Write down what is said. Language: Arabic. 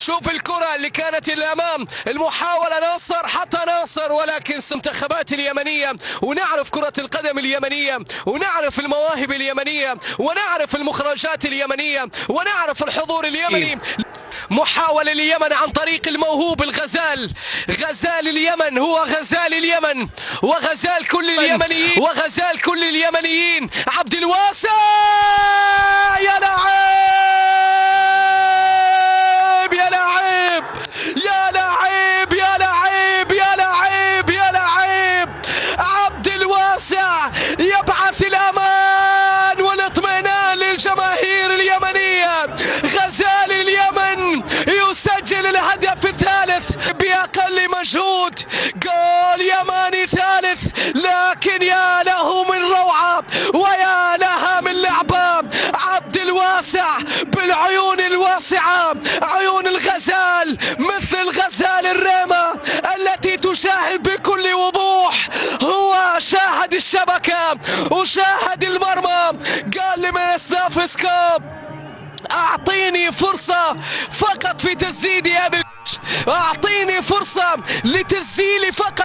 شوف الكرة اللي كانت الأمام، المحاولة ناصر حتى ناصر، ولكن المنتخبات اليمنية، ونعرف كرة القدم اليمنية، ونعرف المواهب اليمنية، ونعرف المخرجات اليمنية، ونعرف الحضور اليمني. محاولة اليمن عن طريق الموهوب الغزال، غزال اليمن هو غزال اليمن وغزال كل اليمنيين، وغزال كل اليمنيين. عبد الواسع يا لاعب يا لاعب يا لاعب يا لاعب يا لاعب يا لاعب. عبد الواسع يبعث الأمان والاطمئنان للجماهير اليمنية. غزال اليمن يسجل الهدف الثالث بأقل مجهود، جول يماني ثالث، لكن يا له من روعة ويا لها من لعبة. عبد الواسع بالعيون الواسعة، عيون الغزال مثل غزال الريمة التي تشاهد بكل وضوح. هو شاهد الشبكة وشاهد المرمى، قال لميروسلاف سكوب أعطيني فرصة فقط في تسديدي، أعطيني فرصة لتسجيلي فقط.